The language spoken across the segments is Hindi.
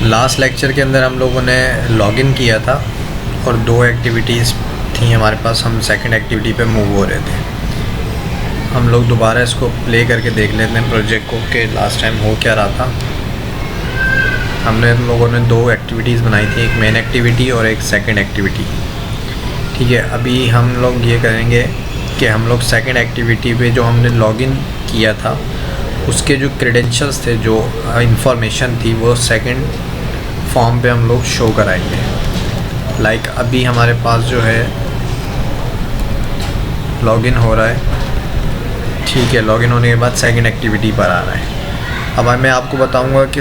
लास्ट लेक्चर के अंदर हम लोगों ने लॉगिन किया था और 2 एक्टिविटीज़ थी हमारे पास। हम सेकंड एक्टिविटी पे मूव हो रहे थे। हम लोग दोबारा इसको प्ले करके देख लेते हैं प्रोजेक्ट को कि लास्ट टाइम हो क्या रहा था। हमने लोगों ने 2 एक्टिविटीज़ बनाई थी, एक मेन एक्टिविटी और एक सेकंड एक्टिविटी। ठीक है, अभी हम लोग ये करेंगे कि हम लोग सेकंड एक्टिविटी पे जो हमने लॉगिन किया था उसके जो क्रेडेंशियल्स थे, जो इंफॉर्मेशन थी, वो सेकंड फॉर्म पे हम लोग शो कराएंगे। लाइक अभी हमारे पास जो है लॉगिन हो रहा है। ठीक है, लॉगिन होने के बाद सेकंड एक्टिविटी पर आ रहा है। अब मैं आपको बताऊंगा कि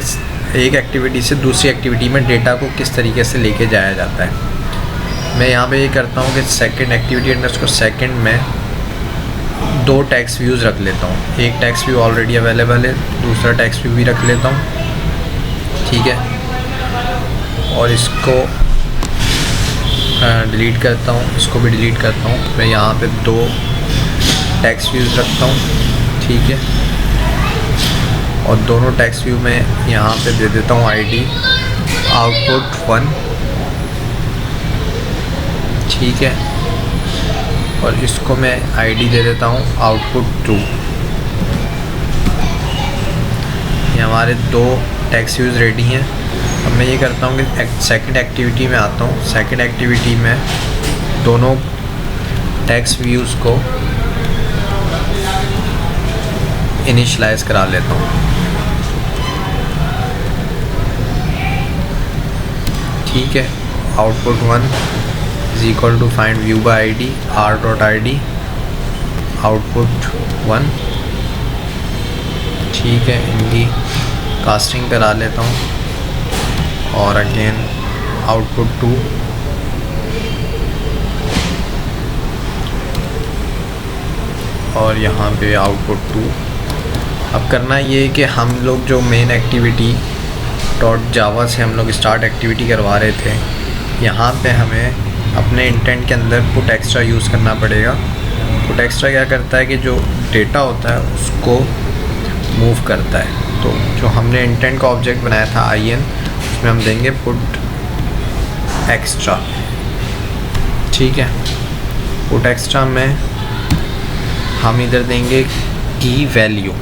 एक एक्टिविटी से दूसरी एक्टिविटी में डेटा को किस तरीके से लेके जाया जाता है। मैं यहाँ पे ये करता हूँ कि सेकंड एक्टिविटी अंडरस्कोर सेकंड में 2 टेक्स्ट व्यूज़ रख लेता हूँ। एक टेक्स्ट व्यू ऑलरेडी अवेलेबल है, दूसरा टेक्स्ट व्यू भी रख लेता हूँ। ठीक है, और इसको डिलीट करता हूँ, इसको भी डिलीट करता हूँ। मैं यहाँ पे 2 टेक्स्ट व्यूज़ रखता हूँ। ठीक है, और दोनों टेक्स्ट व्यू में यहाँ पे दे देता हूँ आईडी आउटपुट 1। ठीक है, और इसको मैं आईडी दे देता हूँ आउटपुट 2। ये हमारे 2 टेक्स्ट व्यूज़ रेडी हैं। अब मैं ये करता हूँ कि सेकंड एक्टिविटी में आता हूँ। सेकंड एक्टिविटी में दोनों टेक्स्ट व्यूज़ को इनिशियलाइज करा लेता हूँ। ठीक है, output 1 is equal to find view by id r.id output 1। ठीक है, इनकी कास्टिंग करा लेता हूँ और अगेन आउटपुट 2। और यहाँ पे आउटपुट 2। अब करना ये कि हम लोग जो मेन एक्टिविटी .java से हम लोग स्टार्ट एक्टिविटी करवा रहे थे, यहाँ पे हमें अपने इंटेंट के अंदर पुट एक्स्ट्रा यूज़ करना पड़ेगा। पुट एक्स्ट्रा क्या करता है कि जो डेटा होता है उसको मूव करता है। तो जो हमने इंटेंट का ऑब्जेक्ट बनाया था in, उसमें हम देंगे पुट एक्स्ट्रा। ठीक है, पुट एक्स्ट्रा में हम इधर देंगे की वैल्यू।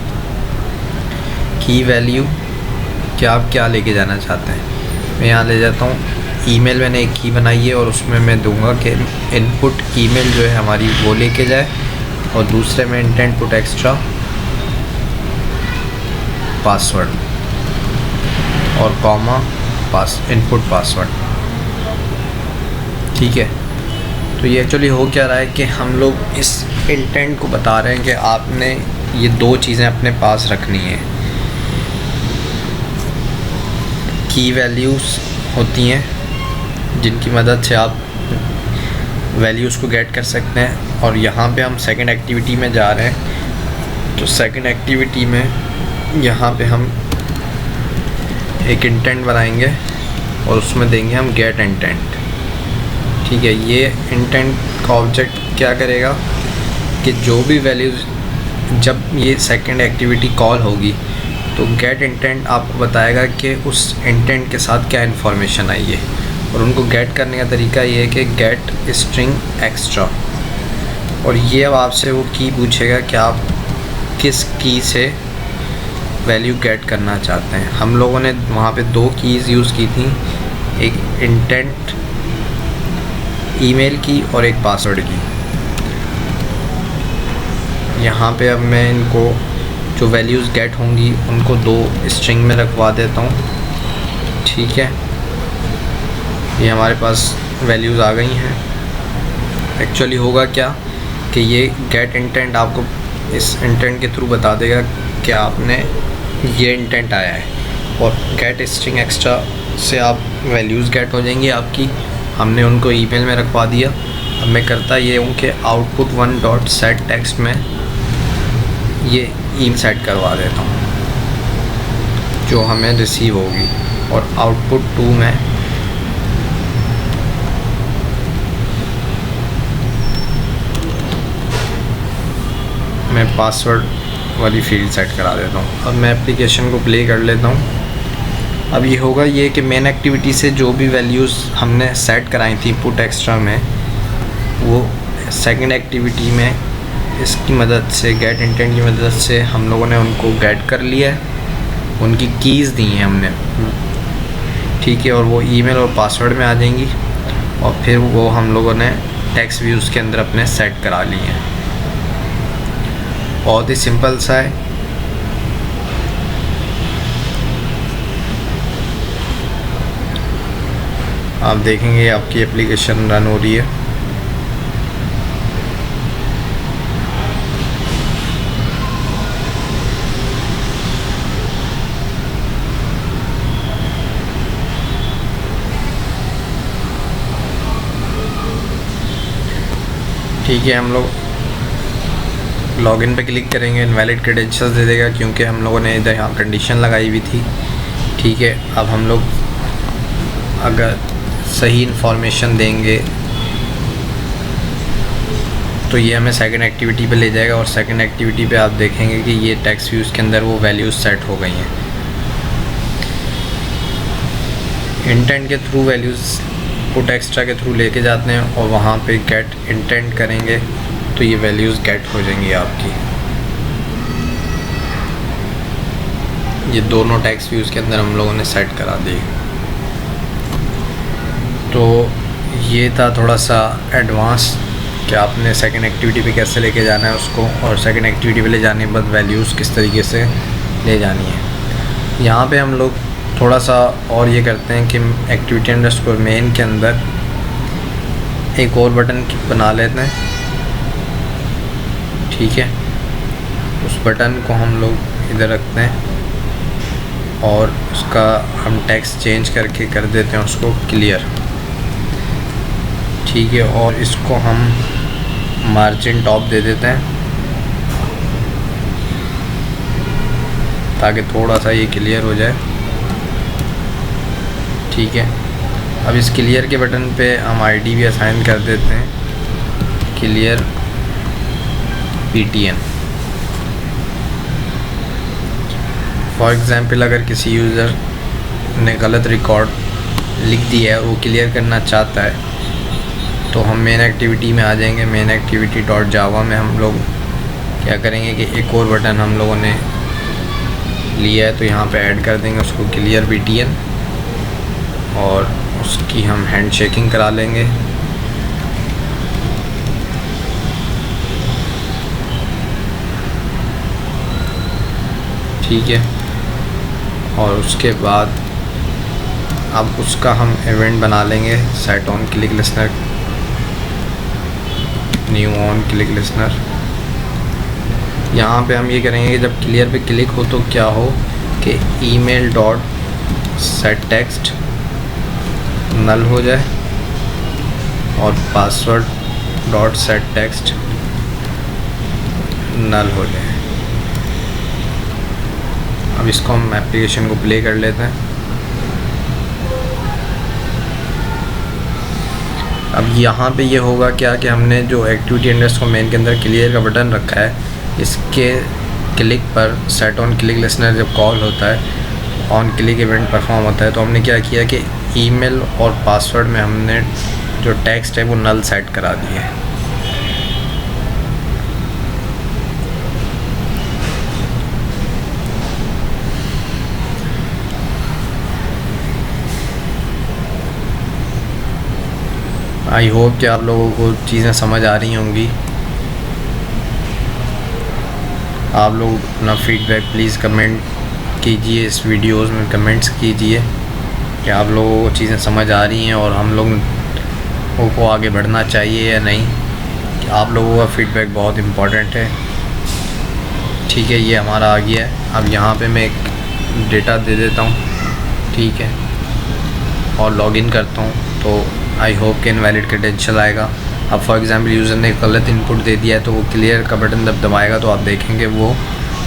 की वैल्यू कि आप क्या लेके जाना चाहते हैं। मैं यहाँ ले जाता हूँ ईमेल। मैंने एक की बनाई है और उसमें मैं दूंगा कि इनपुट ईमेल जो है हमारी वो लेके जाए, और दूसरे में इंटेंट पुट एक्स्ट्रा पासवर्ड और कॉमा इनपुट पासवर्ड। ठीक है, तो ये एक्चुअली हो क्या रहा है कि हम लोग इस इंटेंट को बता रहे हैं कि आपने ये 2 चीज़ें अपने पास रखनी है। की वैल्यूज़ होती हैं जिनकी मदद से आप वैल्यूज़ को गेट कर सकते हैं। और यहाँ पे हम सेकंड एक्टिविटी में जा रहे हैं, तो सेकंड एक्टिविटी में यहाँ पे हम एक इंटेंट बनाएंगे और उसमें देंगे हम गेट इंटेंट। ठीक है, ये इंटेंट का ऑब्जेक्ट क्या करेगा कि जो भी वैल्यूज़, जब ये सेकंड एक्टिविटी कॉल होगी तो गेट इंटेंट आपको बताएगा कि उस इंटेंट के साथ क्या इन्फॉर्मेशन आई है। और उनको गेट करने का तरीका ये है कि गेट स्ट्रिंग एक्स्ट्रा। और ये अब आपसे वो की पूछेगा कि आप किस की से वैल्यू गेट करना चाहते हैं। हम लोगों ने वहाँ पे 2 कीज़ यूज़ की थी, एक इंटेंट ईमेल की और एक पासवर्ड की। यहाँ पे अब मैं इनको जो वैल्यूज़ गेट होंगी उनको 2 स्ट्रिंग में रखवा देता हूँ। ठीक है, ये हमारे पास वैल्यूज़ आ गई हैं। एक्चुअली होगा क्या कि ये गेट इंटेंट आपको इस इंटेंट के थ्रू बता देगा कि आपने ये इंटेंट आया है, और गेट स्ट्रिंग एक्स्ट्रा से आप वैल्यूज़ गेट हो जाएंगी आपकी। हमने उनको ईमेल में रखवा दिया। अब मैं करता ये हूँ कि आउटपुट 1 डॉट सेट टेक्स्ट में ये सेट करवा देता हूँ जो हमें रिसीव होगी, और आउटपुट 2 में मैं पासवर्ड वाली फील्ड सेट करा देता हूँ। अब मैं एप्लीकेशन को प्ले कर लेता हूँ। अब ये होगा ये कि मेन एक्टिविटी से जो भी वैल्यूज़ हमने सेट कराई थी पुट एक्स्ट्रा में, वो सेकंड एक्टिविटी में इसकी मदद से, गेट इंटेंट की मदद से हम लोगों ने उनको गेट कर लिया है, उनकी कीज़ दी हैं हमने, ठीक है, और वो ईमेल और पासवर्ड में आ जाएंगी और फिर वो हम लोगों ने टेक्स्ट व्यूज़ के अंदर अपने सेट करा लिए हैं। बहुत ही सिंपल सा है। आप देखेंगे आपकी एप्लीकेशन रन हो रही है। ठीक है, हम लोग लॉगिन पे क्लिक करेंगे, इनवैलिड क्रेडेंशियल्स दे देगा क्योंकि हम लोगों ने इधर यहाँ कंडीशन लगाई हुई थी। ठीक है, अब हम लोग अगर सही इंफॉर्मेशन देंगे तो ये हमें सेकंड एक्टिविटी पे ले जाएगा और सेकंड एक्टिविटी पे आप देखेंगे कि ये टेक्स्ट व्यूज़ के अंदर वो वैल्यूज़ सेट हो गई हैं। इंटेंट के थ्रू वैल्यूज़ पुट एक्स्ट्रा के थ्रू लेके जाते हैं और वहाँ पे गेट इंटेंट करेंगे तो ये वैल्यूज़ गेट हो जाएंगी आपकी। ये दोनों टेक्स्ट व्यूज़ के अंदर हम लोगों ने सेट करा दी। तो ये था थोड़ा सा एडवांस कि आपने सेकंड एक्टिविटी पे कैसे लेके जाना है उसको, और सेकंड एक्टिविटी पे ले जाने के बाद वैल्यूज़ किस तरीके से ले जानी है। यहाँ पे हम लोग थोड़ा सा और ये करते हैं कि एक्टिविटी अंडरस्कोर मेन के अंदर एक और बटन बना लेते हैं। ठीक है, उस बटन को हम लोग इधर रखते हैं और उसका हम टेक्स्ट चेंज करके कर देते हैं उसको क्लियर। ठीक है, और इसको हम मार्जिन टॉप दे देते हैं ताकि थोड़ा सा ये क्लियर हो जाए। ठीक है, अब इस क्लियर के बटन पे हम आईडी भी असाइन कर देते हैं, क्लियर PTN। फॉर एग्ज़ाम्पल अगर किसी यूज़र ने गलत रिकॉर्ड लिख दिया है और वो क्लियर करना चाहता है तो हम मेन एक्टिविटी में आ जाएंगे। मेन एक्टिविटी डॉट जावा में हम लोग क्या करेंगे कि एक और बटन हम लोगों ने लिया है तो यहाँ पे ऐड कर देंगे उसको क्लियर PTN और उसकी हम हैंड शेकिंग करा लेंगे। ठीक है, और उसके बाद अब उसका हम इवेंट बना लेंगे, set on click listener, new on click listener. यहाँ पे हम ये करेंगे कि जब क्लियर पे क्लिक हो तो क्या हो कि ईमेल डॉट सेट टेक्स्ट नल हो जाए और पासवर्ड डॉट सेट टेक्स्ट नल हो जाए। अब इसको हम एप्लीकेशन को प्ले कर लेते हैं। अब यहाँ पे ये होगा क्या कि हमने जो एक्टिविटी अंडरस्कोर मेन के अंदर क्लियर का बटन रखा है, इसके क्लिक पर सेट ऑन क्लिक लिसनर जब कॉल होता है, ऑन क्लिक इवेंट परफॉर्म होता है, तो हमने क्या किया कि ईमेल और पासवर्ड में हमने जो टेक्स्ट है वो नल सेट करा दिया है। आई होप कि आप लोगों को चीज़ें समझ आ रही होंगी। आप लोग अपना फीडबैक प्लीज़ कमेंट कीजिए, इस वीडियोस में कमेंट्स कीजिए कि आप लोगों को चीज़ें समझ आ रही हैं और हम लोगों को आगे बढ़ना चाहिए या नहीं। कि आप लोगों का फीडबैक बहुत इम्पोर्टेंट है। ठीक है, ये हमारा आ गया है। अब यहाँ पे मैं एक डेटा दे देता हूँ, ठीक है, और लॉगिन करता हूँ तो आई होप कि इनवैलिड क्रेडेंशियल आएगा। अब फॉर एग्जांपल यूज़र ने गलत इनपुट दे दिया है तो वो क्लियर का बटन जब दबाएगा तो आप देखेंगे वो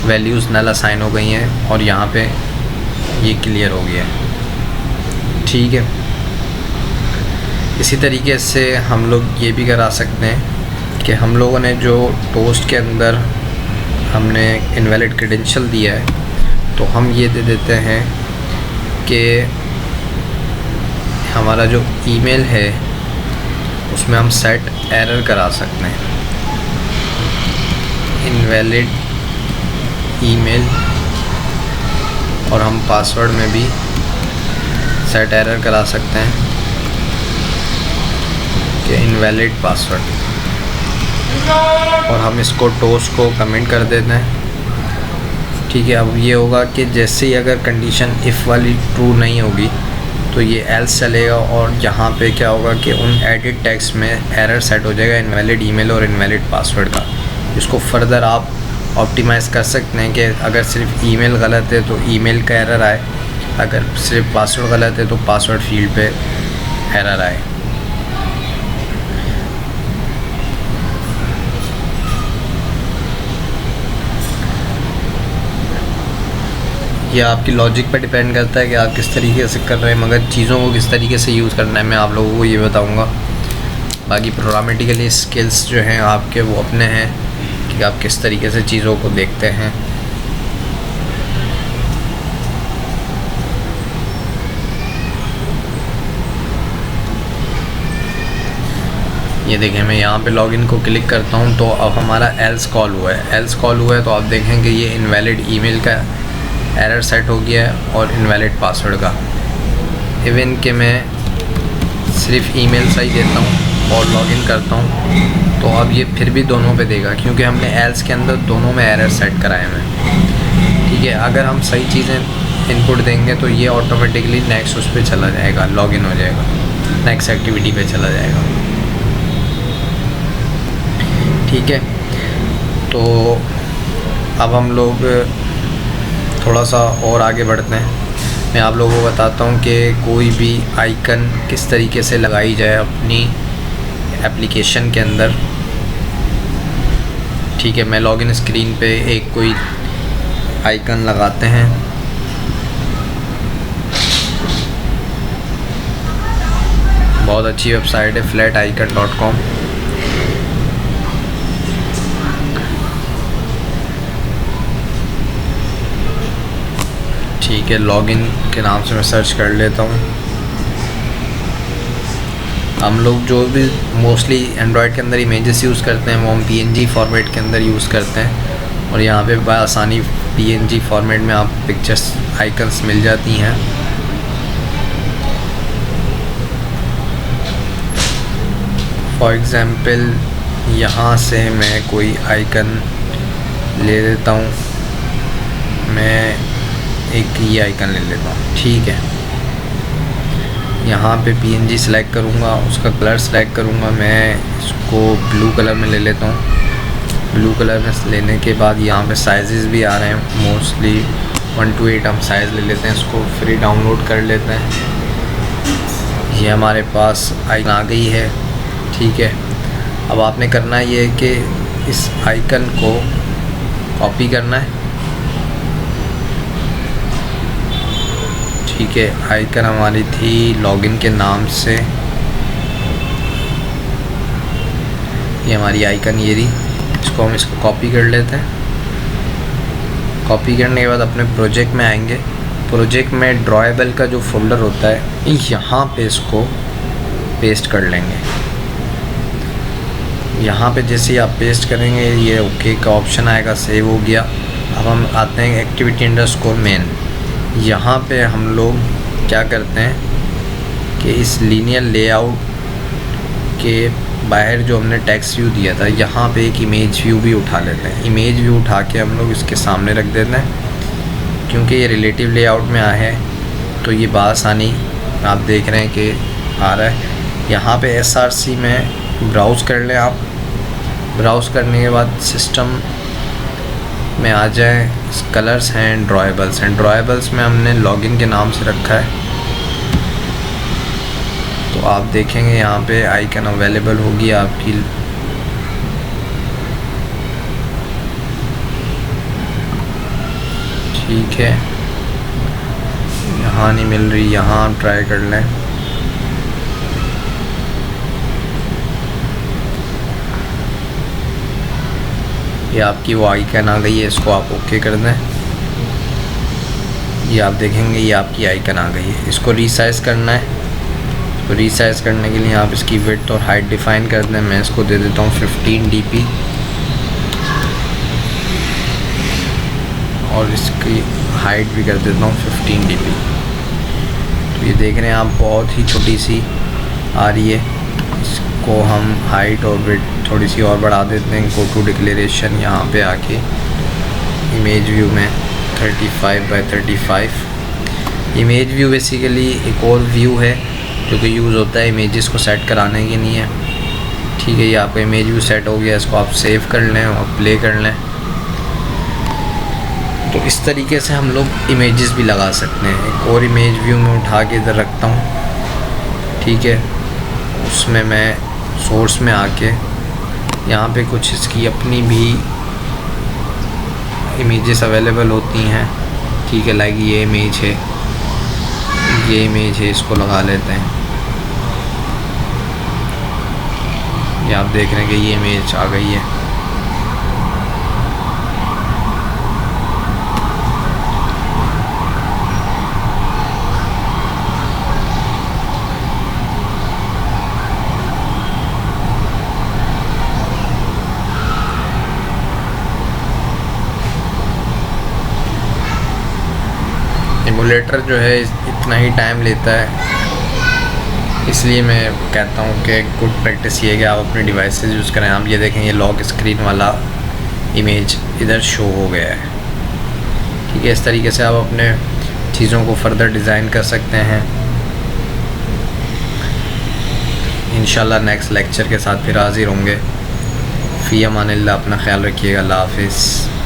वैल्यूज़ नल असाइन हो गई हैं और यहाँ पे ये क्लियर हो गया है। ठीक है, इसी तरीके से हम लोग ये भी करा सकते हैं कि हम लोगों ने जो टोस्ट के अंदर हमने इनवैलिड क्रेडेंशियल दिया है तो हम ये दे देते हैं कि हमारा जो ईमेल है उसमें हम सेट एरर करा सकते हैं, इनवैलिड ईमेल, और हम पासवर्ड में भी सेट एरर करा सकते हैं कि इनवैलिड पासवर्ड, और हम इसको टोस को कमेंट कर देते हैं। ठीक है, अब ये होगा कि जैसे ही अगर कंडीशन इफ़ वाली ट्रू नहीं होगी तो ये एल्स चलेगा, और यहाँ पे क्या होगा कि उन एडिट टेक्स्ट में एरर सेट हो जाएगा इनवैलिड ईमेल और इनवैलिड पासवर्ड का। इसको फर्दर आप ऑप्टिमाइज़ कर सकते हैं कि अगर सिर्फ ईमेल गलत है तो ईमेल का एरर आए, अगर सिर्फ पासवर्ड गलत है तो पासवर्ड फील्ड पे एरर आए। यह आपकी लॉजिक पर डिपेंड करता है कि आप किस तरीके से कर रहे हैं, मगर चीज़ों को किस तरीके से यूज़ करना है मैं आप लोगों को ये बताऊंगा। बाकी प्रोग्रामेटिकली स्किल्स जो हैं आपके वो अपने हैं कि आप किस तरीके से चीज़ों को देखते हैं। ये देखें, मैं यहाँ पे लॉगिन को क्लिक करता हूँ तो अब हमारा एल्स कॉल हुआ है। एल्स कॉल हुआ है तो आप देखें कि ये इनवैलिड ईमेल का एरर सेट हो गया है और इनवैलिड पासवर्ड का। इवन कि मैं सिर्फ ईमेल सही देता हूँ और लॉगिन करता हूँ तो अब ये फिर भी दोनों पे देगा, क्योंकि हमने एल्स के अंदर दोनों में एरर सेट कराए हैं। ठीक है, अगर हम सही चीज़ें इनपुट देंगे तो ये ऑटोमेटिकली नेक्स्ट उस पर चला जाएगा, लॉगिन हो जाएगा, नेक्स्ट एक्टिविटी पे चला जाएगा। ठीक है, तो अब हम लोग थोड़ा सा और आगे बढ़ते हैं। मैं आप लोगों को बताता हूँ कि कोई भी आइकन किस तरीके से लगाई जाए अपनी एप्लीकेशन के अंदर। ठीक है, मैं लॉगिन स्क्रीन पे एक कोई आइकन लगाते हैं। बहुत अच्छी वेबसाइट है flaticon.com। ठीक है, लॉगिन के नाम से मैं सर्च कर लेता हूँ। हम लोग जो भी मोस्टली एंड्रॉयड के अंदर इमेजेस यूज़ करते हैं वो हम PNG फॉर्मेट के अंदर यूज़ करते हैं, और यहाँ पे बआसानी PNG फॉर्मेट में आप पिक्चर्स आइकन्स मिल जाती हैं। फॉर एग्ज़ाम्पल यहाँ से मैं कोई आइकन ले लेता हूँ, मैं एक ये आइकन ले लेता हूँ। ठीक है, यहाँ पे PNG सेलेक्ट करूँगा, उसका कलर सेलेक्ट करूँगा, मैं इसको ब्लू कलर में ले लेता हूँ। ब्लू कलर में लेने के बाद यहाँ पे साइज़ भी आ रहे हैं, मोस्टली 1 to 8 हम साइज़ ले लेते हैं, इसको फ्री डाउनलोड कर लेते हैं। ये हमारे पास आइकन आ गई है। ठीक है, अब आपने करना ये है कि इस आइकन को कॉपी करना है। ठीक है, आइकन हमारी थी लॉगिन के नाम से, ये हमारी आइकन ये रही। इसको कॉपी कर लेते हैं। कॉपी करने के बाद अपने प्रोजेक्ट में आएंगे। प्रोजेक्ट में ड्रॉएबल का जो फोल्डर होता है यहाँ पे इसको पेस्ट कर लेंगे। यहाँ पे जैसे ही आप पेस्ट करेंगे ये ओके का ऑप्शन आएगा, सेव हो गया। अब हम आते हैं activity_main। यहाँ पे हम लोग क्या करते हैं कि इस लीनियर लेआउट के बाहर जो हमने टेक्स्ट व्यू दिया था यहाँ पे एक इमेज व्यू भी उठा लेते हैं। इमेज व्यू उठा के हम लोग इसके सामने रख देते हैं, क्योंकि ये रिलेटिव लेआउट में आया है तो ये बासानी आप देख रहे हैं कि आ रहा है। यहाँ पे SRC में ब्राउज़ कर लें आप। ब्राउज़ करने के बाद सिस्टम में आ जाए, कलर्स हैं ड्रॉएबल्स में हमने लॉगिन के नाम से रखा है। तो आप देखेंगे यहाँ पे आइकन अवेलेबल होगी आपकी। ठीक है, यहाँ नहीं मिल रही, यहाँ आप ट्राई कर लें। ये आपकी वो आइकन आ गई है, इसको आप ओके कर दें। ये आप देखेंगे ये आपकी आइकन आ गई है। इसको रीसाइज़ करना है, तो रीसाइज़ करने के लिए आप इसकी विड्थ और हाइट डिफ़ाइन कर दें। मैं इसको दे देता हूँ 15 dp और इसकी हाइट भी कर देता हूँ 15 dp। तो ये देख रहे हैं आप बहुत ही छोटी सी आ रही है। इसको हम हाइट और विड्थ थोड़ी सी और बढ़ा देते हैं। गो टू डिक्लेरेशन, यहाँ पे आके इमेज व्यू में 35 by 35। इमेज व्यू बेसिकली एक और व्यू है जो कि यूज़ होता है इमेजेस को सेट कराने के लिए। ठीक है, ये आपका इमेज व्यू सेट हो गया, इसको आप सेव कर लें और प्ले कर लें। तो इस तरीके से हम लोग इमेजेस भी लगा सकते हैं। एक और इमेज व्यू में उठा के इधर रखता हूँ। ठीक है, उसमें मैं सोर्स में आके यहाँ पे कुछ इसकी अपनी भी इमेजेस अवेलेबल होती हैं। ठीक है, लाइक ये इमेज है, ये इमेज है, इसको लगा लेते हैं। ये आप देख रहे हैं कि ये इमेज आ गई है। एमुलेटर जो है इतना ही टाइम लेता है, इसलिए मैं कहता हूँ कि गुड प्रैक्टिस ये है कि आप अपने डिवाइसेस यूज़ करें। आप ये देखें ये लॉक स्क्रीन वाला इमेज इधर शो हो गया है। ठीक है, इस तरीके से आप अपने चीज़ों को फर्दर डिज़ाइन कर सकते हैं। इंशाल्लाह नेक्स्ट लेक्चर के साथ फिर हाज़िर होंगे। फ़ी अमानिल्लाह, अपना ख्याल रखिएगा। अल्लाह हाफ़िज़।